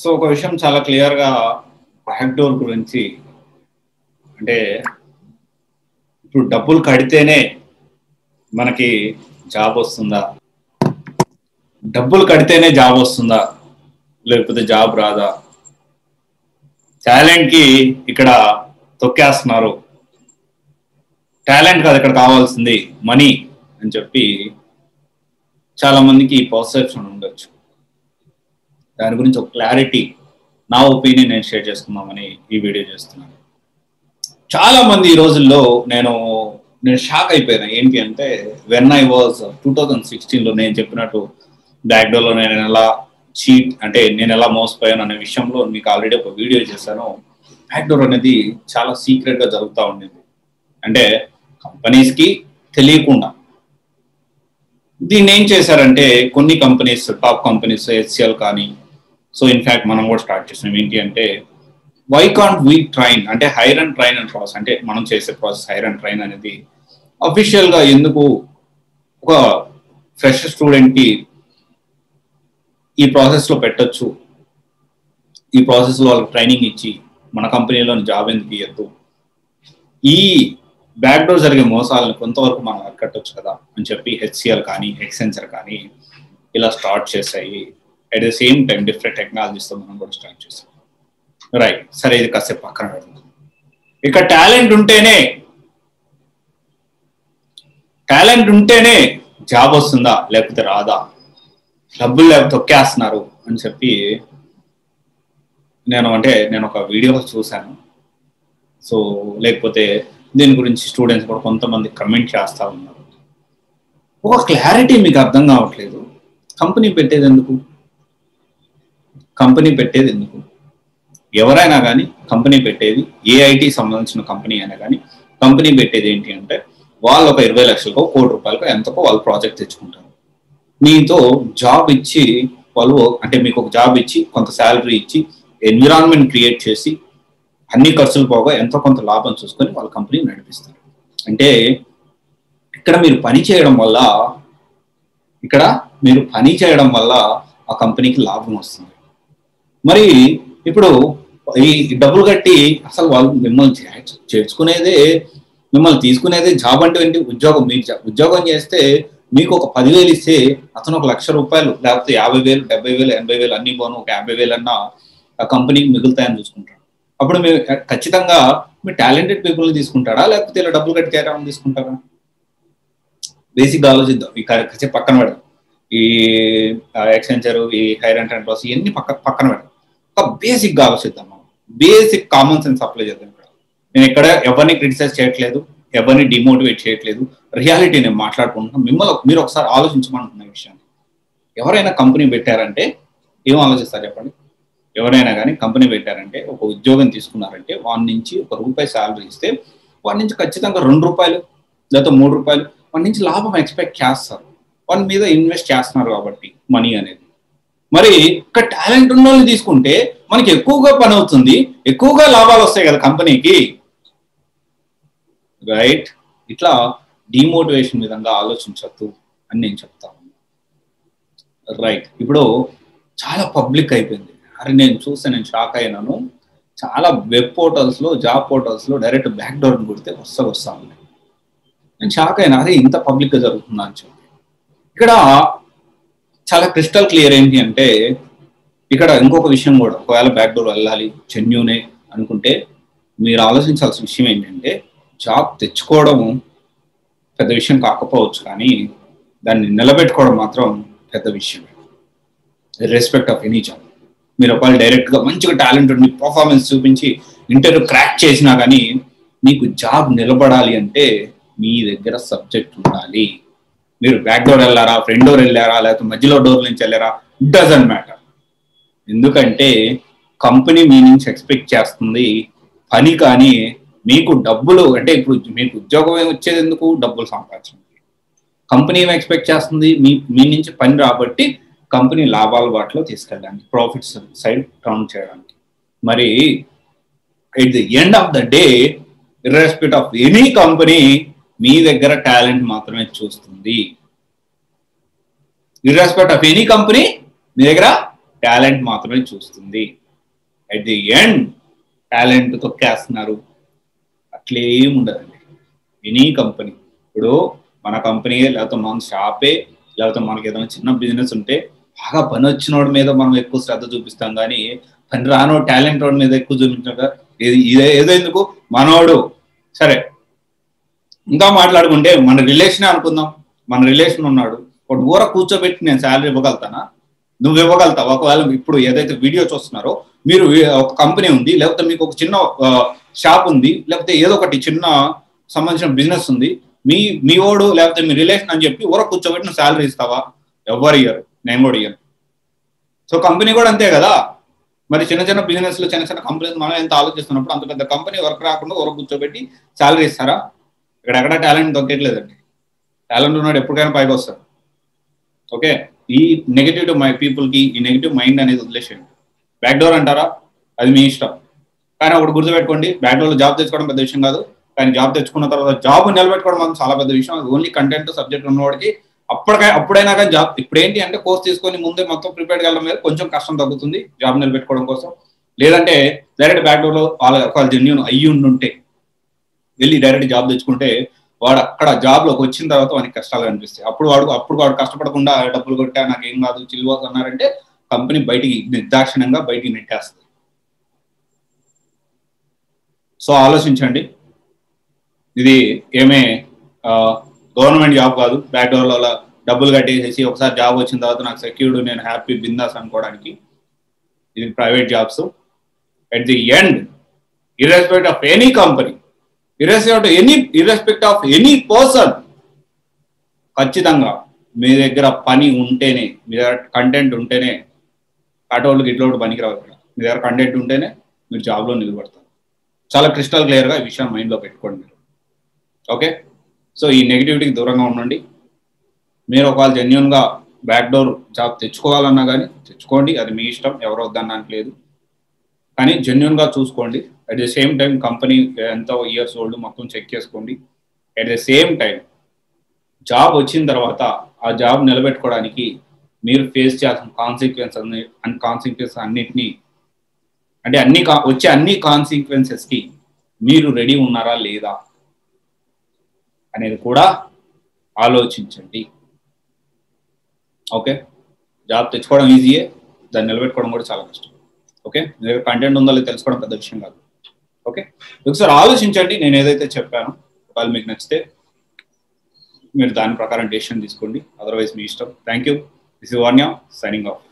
So ఒక విషయం చాలా క్లియర్గా బ్యాక్ డోర్ గురించి, అంటే ఇప్పుడు డబ్బులు కడితేనే మనకి జాబ్ వస్తుందా, డబ్బులు కడితేనే జాబ్ వస్తుందా, లేకపోతే జాబ్ రాదా, టాలెంట్కి ఇక్కడ తొక్కేస్తున్నారు, టాలెంట్ కాదు ఇక్కడ కావాల్సింది మనీ అని చెప్పి చాలా మందికి పర్సెప్షన్ ఉండొచ్చు. దాని గురించి ఒక క్లారిటీ, నా ఒపీనియన్ నేను షేర్ చేసుకుందామని ఈ వీడియో చేస్తున్నాను. చాలా మంది ఈ రోజుల్లో నేను షాక్ అయిపోయినా. ఏంటి అంటే, వెన్ ఐ వాజ్ 2016లో నేను చెప్పినట్టు బ్యాక్డోర్లో నేను ఎలా చీట్, అంటే నేను ఎలా మోసపోయాను అనే విషయంలో మీకు ఆల్రెడీ ఒక వీడియో చేశాను. బ్యాక్డోర్ అనేది చాలా సీక్రెట్గా జరుగుతూ ఉండేది, అంటే కంపెనీస్కి తెలియకుండా. దీన్ని ఏం చేశారంటే కొన్ని కంపెనీస్, టాప్ కంపెనీస్, HCL కానీ, సో ఇన్ఫ్యాక్ట్ మనం కూడా స్టార్ట్ చేసినాం. ఏంటి అంటే, వై కాంట్ వీ ట్రైన్, అంటే hire and train and process, అంటే మనం చేసే ప్రాసెస్ హైర్ అండ్ ట్రైన్ అనేది అఫీషియల్గా ఎందుకు ఒక ఫ్రెష్ స్టూడెంట్కి ఈ ప్రాసెస్లో పెట్టచ్చు, ఈ ప్రాసెస్లో వాళ్ళకి ట్రైనింగ్ ఇచ్చి మన కంపెనీలో జాబ్ ఎందుకు ఇవ్వద్దు, ఈ బ్యాక్డోర్ జరిగే మోసాలను కొంతవరకు మనం అరికట్టచ్చు కదా అని చెప్పి HCL కానీ ఎక్సెంచర్ కానీ ఇలా స్టార్ట్ చేశాయి. At the same time different టెక్నాలజీస్తో మనం కూడా స్టార్ట్ చేసాం. రైట్, సరే ఇది కాసేపు పక్కన పెడదాం. ఇక టాలెంట్ ఉంటేనే జాబ్ వస్తుందా లేకపోతే రాదా, డబ్బులు లేకపోతే తొక్కేస్తున్నారు అని చెప్పి నేను ఒక వీడియో చూశాను. సో లేకపోతే దీని గురించి స్టూడెంట్స్ కూడా కొంతమంది కమెంట్ చేస్తూ ఉన్నారు. ఒక క్లారిటీ మీకు అర్థం కావట్లేదు. కంపెనీ పెట్టేది ఎందుకు? ఎవరైనా కానీ కంపెనీ పెట్టేది, ఏఐటీ సంబంధించిన కంపెనీ అయినా కానీ కంపెనీ పెట్టేది ఏంటి అంటే, వాళ్ళు ఒక 20 లక్షలకో, ₹1 కోటి ఎంతకో వాళ్ళు ప్రాజెక్ట్ తెచ్చుకుంటారు. మీతో జాబ్ ఇచ్చి వాళ్ళు, అంటే మీకు ఒక జాబ్ ఇచ్చి కొంత శాలరీ ఇచ్చి ఎన్విరాన్మెంట్ క్రియేట్ చేసి అన్ని ఖర్చులు పోగా ఎంతో కొంత లాభం చూసుకొని వాళ్ళ కంపెనీ నడిపిస్తారు. అంటే ఇక్కడ మీరు పని చేయడం వల్ల ఆ కంపెనీకి లాభం వస్తుంది. మరి ఇప్పుడు ఈ డబ్బులు కట్టి అసలు వాళ్ళు మిమ్మల్ని చేర్చుకునేదే, మిమ్మల్ని తీసుకునేదే జాబ్ అంటే ఏంటి? ఉద్యోగం. మీరు ఉద్యోగం చేస్తే మీకు ఒక 10,000 ఇస్తే అతను ఒక ₹1,00,000 లేకపోతే 50,000, 70,000, 80,000 అన్ని పోను ఒక 50,000 అన్నా ఆ కంపెనీకి మిగులుతాయని చూసుకుంటాడు. అప్పుడు మీరు ఖచ్చితంగా మీ టాలెంటెడ్ పీపుల్ని తీసుకుంటారా లేకపోతే ఇలా డబ్బులు కట్టి చేరామని తీసుకుంటారా? బేసిక్గా ఆలోచిద్దాం. ఈ కాసేపు పక్కన పెడదాం. ఈ ఎక్సెంచర్, ఈ హైర్ అండ్ ట్రైన్ ప్రాసెస్ ఇవన్నీ పక్కన పెడదాం. ఒక బేసిక్గా ఆలోచిద్దాం. మనం బేసిక్ కామన్ సెన్స్ అప్లై చేద్దాం. నేను ఇక్కడ ఎవరిని క్రిటిసైజ్ చేయట్లేదు, ఎవరిని డిమోటివేట్ చేయట్లేదు, రియాలిటీ నేను మాట్లాడుకుంటున్నాను. మీరు ఒకసారి ఆలోచించమంటున్న విషయాన్ని. ఎవరైనా కంపెనీ పెట్టారంటే ఏం ఆలోచిస్తారు చెప్పండి? ఎవరైనా కానీ కంపెనీ పెట్టారంటే, ఒక ఉద్యోగం తీసుకున్నారంటే వాడి నుంచి ₹1 శాలరీ ఇస్తే వాడి నుంచి ఖచ్చితంగా ₹2 లేదా ₹3 వాడి నుంచి లాభం ఎక్స్పెక్ట్ చేస్తారు. వాడి మీద ఇన్వెస్ట్ చేస్తున్నారు కాబట్టి మనీ అనేది. మరి ఇక్కడ టాలెంట్ ఉన్న వాళ్ళని తీసుకుంటే మనకి ఎక్కువగా పని అవుతుంది, ఎక్కువగా లాభాలు వస్తాయి కదా కంపెనీకి. రైట్, ఇట్లా డిమోటివేషన్ విధంగా ఆలోచించద్దు అని నేను చెప్తాను. రైట్, ఇప్పుడు చాలా పబ్లిక్ అయిపోయింది. అరే నేను షాక్ అయినాను. చాలా వెబ్ పోర్టల్స్లో, జాబ్ పోర్టల్స్లో డైరెక్ట్ బ్యాక్ డోర్ని కొడితే వస్తా ఉంది. నేను షాక్ అయినా, అదే ఇంత పబ్లిక్గా జరుగుతుందా అని చెప్పి. ఇక్కడ చాలా క్రిస్టల్ క్లియర్ ఏంటి అంటే, ఇక్కడ ఇంకొక విషయం కూడా, ఒకవేళ బ్యాక్ డోర్ వెళ్ళాలి జెన్యూనే అనుకుంటే మీరు ఆలోచించాల్సిన విషయం ఏంటంటే, జాబ్ తెచ్చుకోవడం పెద్ద విషయం కాకపోవచ్చు, కానీ దాన్ని నిలబెట్టుకోవడం మాత్రం పెద్ద విషయం. Respect of any job. మీరు ఒకవేళ డైరెక్ట్గా మంచిగా టాలెంట్ ఉండి పర్ఫార్మెన్స్ చూపించి ఇంటర్వ్యూ క్రాక్ చేసినా కానీ మీకు జాబ్ నిలబడాలి అంటే మీ దగ్గర సబ్జెక్ట్ ఉండాలి. మీరు బ్యాక్ డోర్ వెళ్ళారా, ఫ్రంట్ డోర్ వెళ్ళారా, లేకపోతే మధ్యలో డోర్ నుంచి వెళ్ళారా, ఇట్ డజంట్ మ్యాటర్. ఎందుకంటే కంపెనీ మీ నుంచి ఎక్స్పెక్ట్ చేస్తుంది పని, కానీ మీకు డబ్బులు, అంటే ఇప్పుడు మీకు ఉద్యోగం వచ్చేది ఎందుకు? డబ్బులు సంపాదించడానికి. కంపెనీ ఏమి ఎక్స్పెక్ట్ చేస్తుంది? మీ నుంచి పని రాబట్టి కంపెనీ లాభాల బాటలో తీసుకెళ్ళడానికి, ప్రాఫిట్స్ సైడ్ టర్న్ చేయడానికి. మరి at the end of the day, irrespective of any company, మీ దగ్గర టాలెంట్ మాత్రమే చూస్తుంది. ఇర్రెస్పెక్ట్ ఆఫ్ ఎనీ కంపెనీ మీ దగ్గర టాలెంట్ మాత్రమే చూస్తుంది. అట్ ది ఎండ్ టాలెంట్ తొక్కేస్తున్నారు, అట్లేం ఉండదండి. ఎనీ కంపెనీ, ఇప్పుడు మన కంపెనీ లేకపోతే మన షాపే లేకపోతే మనకి ఏదైనా చిన్న బిజినెస్ ఉంటే బాగా పని వచ్చినోడి మీద మనం ఎక్కువ శ్రద్ధ చూపిస్తాం, కానీ పని రానో టాలెంట్ వాడి మీద ఎక్కువ చూపించాక ఏదో ఎందుకు మనోడు. సరే, ఇంకా మాట్లాడుకుంటే మన రిలేషన్ అనుకుందాం. మన రిలేషన్ ఉన్నాడు, ఒక ఊర కూర్చోబెట్టి నేను శాలరీ ఇవ్వగలుగుతానా? నువ్వు ఇవ్వగలుగుతావు? ఒకవేళ ఇప్పుడు ఏదైతే వీడియో చూస్తున్నారో మీరు, ఒక కంపెనీ ఉంది, లేకపోతే మీకు ఒక చిన్న షాప్ ఉంది, లేకపోతే ఏదో ఒకటి చిన్న సంబంధించిన బిజినెస్ ఉంది, మీ ఓడు లేకపోతే మీ రిలేషన్ అని చెప్పి ఊర కూర్చోబెట్టి నువ్వు శాలరీ ఇస్తావా? ఎవరు ఇయ్యరు, నేను కూడా ఇయ్యను. సో కంపెనీ కూడా అంతే కదా. మరి చిన్న చిన్న బిజినెస్లు చిన్న చిన్న కంపెనీస్ మనం ఎంత ఆలోచిస్తున్నప్పుడు అంత పెద్ద కంపెనీ వర్క్ రాకుండా ఊర కూర్చోబెట్టి శాలరీ ఇస్తారా? ఇక్కడ టాలెంట్ దొరకట్లేదండి. టాలెంట్ ఉన్నాడు ఎప్పటికైనా పైకి వస్తారు. ఓకే, ఈ నెగిటివ్ పీపుల్కి ఈ నెగిటివ్ మైండ్ అనేది వదిలేసేయండి. బ్యాక్ డోర్ అంటారా, అది మీ ఇష్టం. కానీ ఒకటి గుర్తుపెట్టుకోండి, బ్యాక్ డోర్లో జాబ్ తెచ్చుకోవడం పెద్ద విషయం కాదు, కానీ జాబ్ తెచ్చుకున్న తర్వాత జాబ్ నిలబెట్టుకోవడం మాత్రం చాలా పెద్ద విషయం. అది ఓన్లీ కంటెంట్ సబ్జెక్ట్ ఉన్నవాడికి అప్పుడైనా కానీ జాబ్. ఇప్పుడు ఏంటి అంటే కోర్స్ తీసుకొని ముందే మొత్తం ప్రిపేర్ కావడం మీద కొంచెం కష్టం తగ్గుతుంది జాబ్ నిలబెట్టుకోవడం కోసం. లేదంటే డైరెక్ట్ బ్యాక్ డోర్లో వాళ్ళ జెన్యూన్ అయ్యి ఉంటే వెళ్ళి డైరెక్ట్ జాబ్ తెచ్చుకుంటే వాడు అక్కడ జాబ్లోకి వచ్చిన తర్వాత వానికి కష్టాలు కనిపిస్తాయి. అప్పుడు వాడు కష్టపడకుండా డబ్బులు కొట్టా నాకేం కాదు చిల్లిపోతు అన్నారంటే కంపెనీ బయటికి నిర్దాక్షిణ్యంగా బయటికి నెట్టేస్తుంది. సో ఆలోచించండి, ఇది ఏమే గవర్నమెంట్ జాబ్ కాదు. బ్యాక్ డోర్లో డబ్బులు కట్టేసేసి ఒకసారి జాబ్ వచ్చిన తర్వాత నాకు సెక్యూర్డ్, నేను హ్యాపీ బిందాస్ అనుకోవడానికి. ఇది private jobs. At the end, irrespective of any company, irrespective of any person, ఖచ్చితంగా మీ దగ్గర పని ఉంటేనే, మీ దగ్గర కంటెంట్ ఉంటేనే, ఆటోళ్ళకి ఇట్లోకి పనికి రావు. మీ దగ్గర కంటెంట్ ఉంటేనే మీరు జాబ్లో నిలబడతారు. చాలా క్రిస్టల్ క్లియర్గా ఈ విషయం మైండ్లో పెట్టుకోండి మీరు. ఓకే, సో ఈ నెగిటివిటీకి దూరంగా ఉండండి. మీరు ఒకవేళ జెన్యున్గా బ్యాక్ డోర్ జాబ్ తెచ్చుకోవాలన్నా కానీ తెచ్చుకోండి, అది మీ ఇష్టం, ఎవరు వద్దనడానికి లేదు. కానీ జెన్యున్గా చూసుకోండి. At the same time company ఎంత ఇయర్స్ ఓల్డ్ మొత్తం చెక్ చేసుకోండి. At the same time job వచ్చిన తర్వాత ఆ జాబ్ నిలబెట్టుకోవడానికి మీరు ఫేస్ చేయాల్సిన కాన్సిక్వెన్సెస్ అన్నిటినీ, అంటే వచ్చే అన్ని కాన్సిక్వెన్సెస్కి మీరు రెడీ ఉన్నారా లేదా అనేది కూడా ఆలోచించండి. ఓకే, జాబ్ తెచ్చుకోవడం ఈజీయే, దాన్ని నిలబెట్టుకోవడం కూడా చాలా కష్టం. ఓకే, మీ దగ్గర కంటెంట్ ఉందో లేదో తెలుసుకోవడం పెద్ద విషయం కాదు. ఓకే, ఒకసారి ఆలోచించండి. నేను ఏదైతే చెప్పానో వాళ్ళు మీకు నచ్చితే మీరు దాని ప్రకారం డెసిషన్ తీసుకోండి, అదర్వైజ్ మీ ఇష్టం. Thank you. This is Vanya signing of.